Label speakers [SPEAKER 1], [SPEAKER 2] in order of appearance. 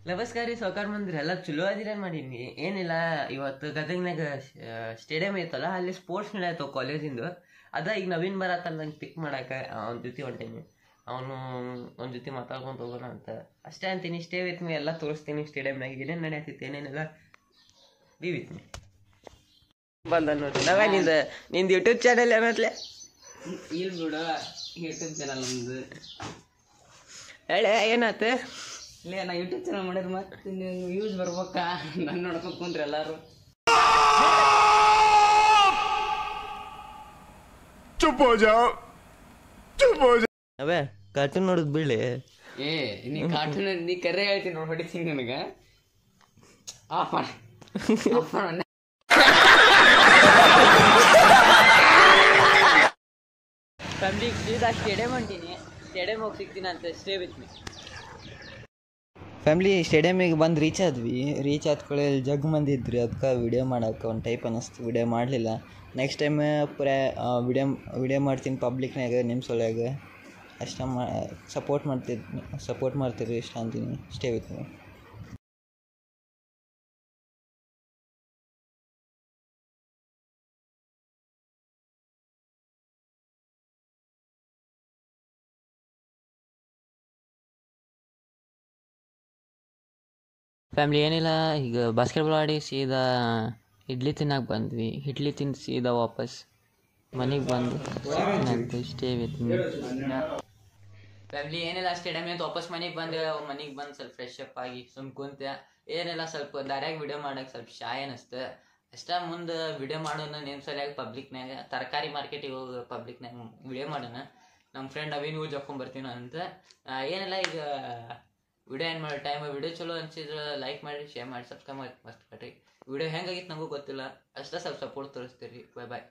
[SPEAKER 1] ನಮಸ್ಕಾರ ರೀ ಸಾವ್ಕಾರ ಮಂದ್ರಿ ಎಲ್ಲ ಚಲೋ ಅದಿರೇನು ಮಾಡೀನಿ. ಏನಿಲ್ಲ, ಇವತ್ತು ಗದಗ್ನಾಗ ಸ್ಟೇಡಿಯಂ ಐತಲ್ಲ, ಅಲ್ಲಿ ಸ್ಪೋರ್ಟ್ಸ್ ನಡೆಯತ್ತವ ಕಾಲೇಜಿಂದು. ಅದ ಈಗ ನವೀನ್ ಬರತ್ತಲ್ಲ ನಂಗೆ ಪಿಕ್ ಮಾಡಕ್ಕೆ ಅವ್ನ ಜೊತೆ ಹೊಂಟೀನಿ. ಅವನು ಅವ್ನ ಜೊತೆ ಮಾತಾಡ್ಕೊಂಡು ಹೋಗೋಣ ಅಂತ ಅಷ್ಟೇ ಅಂತೀನಿ. ಸ್ಟೇ ವಿತ್ ಮೀ, ಎಲ್ಲ ತೋರಿಸ್ತೀನಿ ಸ್ಟೇಡಿಯಂನಾಗ ಏನೇನು ನಡೆಯತ್ತಿತ್ತು ಏನೇನಿಲ್ಲ. Be with me. ಬಂದ ನೋಡಿ ನಾವ ನಿಂದು ಯೂಟ್ಯೂಬ್ ಚಾನಲ್ ಏನತ್ಲೆ?
[SPEAKER 2] ಇಲ್ಲ ಬಿಡು, ಯೂಟ್ಯೂಬ್ ಚಾನಲ್ ನಮ್ದು.
[SPEAKER 1] ಹೇಳೆ ಏನಾತ?
[SPEAKER 2] ಇಲ್ಲ, ನಾ ಯೂಟ್ಯೂಬ್ ಚಾನಲ್ ಮಾಡಿದ್ರೆ ಮತ್ತೆ ನೀವು ಯೂಸ್ ಬರ್ಬೇಕಾ? ನನ್ನ ನೋಡ್ಕೊಂಡು ಕುಂತ್ರಿ ಎಲ್ಲಾರು.
[SPEAKER 1] ಅವೇ ಕಾರ್ಟೂನ್ ನೋಡೋದು ಬಿಡ್ಲಿ.
[SPEAKER 2] ಏ ನೀ ಕಾರ್ಟೂನ್ ನೀ ಕರೆ ಹೇಳ್ತೀನಿ ನೋಡಿ, ಹೊಡಿತೀನಿ ನನಗೆ. ಆಫ್ ಮಾಡ
[SPEAKER 1] ಫ್ಯಾಮಿಲಿಗೆ ಸೀದಾ ಸ್ಟೇಡಿಯಂ ಹೊಂಟೀನಿ. ಸ್ಟೇಡಿಯಂ ಹೋಗಿ ಸಿಗ್ತೀನಿ ಅಂತ. Stay with me.
[SPEAKER 3] ಫ್ಯಾಮ್ಲಿ ಸ್ಟೇಡಿಯಮಿಗೆ ಬಂದು ರೀಚ್ ಆದ್ಕೊಳ್ಳಿ ಜಗ್ ಮಂದಿ ಇದ್ರಿ. ಅದಕ್ಕೆ ವಿಡಿಯೋ ಮಾಡೋಕೆ ಒಂದು ಟೈಪ್ ಅನ್ನಿಸ್ತು, ವಿಡಿಯೋ ಮಾಡಲಿಲ್ಲ. ನೆಕ್ಸ್ಟ್ ಟೈಮ್ ವಿಡಿಯೋ ಮಾಡ್ತೀನಿ ಪಬ್ಲಿಕ್ನಾಗ, ನಿಮ್ಮ ಸೊಲ್ಯಾಗ. ಅಷ್ಟ ಸಪೋರ್ಟ್ ಮಾಡ್ತೀರಿ ಇಷ್ಟ ಅಂತೀನಿ. Stay with me.
[SPEAKER 4] ಫ್ಯಾಮ್ಲಿ ಏನಿಲ್ಲ, ಈಗ ಬಾಸ್ಕೆಟ್ಬಾಲ್ ಆಡಿ ಸೀದಾ ಇಡ್ಲಿ ತಿನ್ನಕ್ಕೆ ಬಂದ್ವಿ. ಇಡ್ಲಿ ತಿಂದು ಸೀದಾ ವಾಪಸ್ ಮನೆಗೆ ಬಂದು ಸ್ಟೇ ವಿತ್ ಮೀ. ಫ್ಯಾಮ್ಲಿ ಏನಿಲ್ಲ, ಸ್ಟೇಡಿಯಮ್ನಿಂದ ವಾಪಸ್ ಮನೆಗೆ ಬಂದೆ. ಮನೆಗೆ ಬಂದು ಸ್ವಲ್ಪ ಫ್ರೆಶ್ ಅಪ್ ಆಗಿ ಸುಮ್ ಕುಂತೆ. ಏನಿಲ್ಲ, ಸ್ವಲ್ಪ ದಾರ್ಯಾಗ ವಿಡಿಯೋ ಮಾಡೋಕೆ ಸ್ವಲ್ಪ ಶಾಯ್ ಅನ್ನಿಸ್ತು ಅಷ್ಟ. ಮುಂದೆ ವಿಡಿಯೋ ಮಾಡೋಣ ನಿಮ್ಮ ಸರಿಯಾಗಿ ಪಬ್ಲಿಕ್ನಾಗ, ತರಕಾರಿ ಮಾರ್ಕೆಟಿಗೆ ಹೋಗಿ ಪಬ್ಲಿಕ್ನಾಗ ವಿಡಿಯೋ ಮಾಡೋಣ. ನಮ್ಮ ಫ್ರೆಂಡ್ ಅವಿನ್ ಯೂಸ್ ಹಾಕೊಂಡ್ಬರ್ತೀನ ಅಂತ. ಏನಿಲ್ಲ, ಈಗ ವಿಡಿಯೋ ಏನು ಮಾಡಿ ಟೈಮ್ ವಿಡಿಯೋ ಚಲೋ ಅನ್ಸಿದ್ರೆ ಲೈಕ್ ಮಾಡಿ, ಶೇರ್ ಮಾಡಿ, ಸಬ್ಸ್ಕ್ರೈಬ್ ಮಾಡಿ ಮಸ್ತ್ ಕಟ್ರಿ. ವಿಡಿಯೋ ಹೆಂಗಾಗಿತ್ತು ನನಗೂ ಗೊತ್ತಿಲ್ಲ, ಅಷ್ಟೇ ಸ್ವಲ್ಪ ಸಪೋರ್ಟ್ ತೋರಿಸ್ತೀರಿ. ಬಾಯ್ ಬಾಯ್.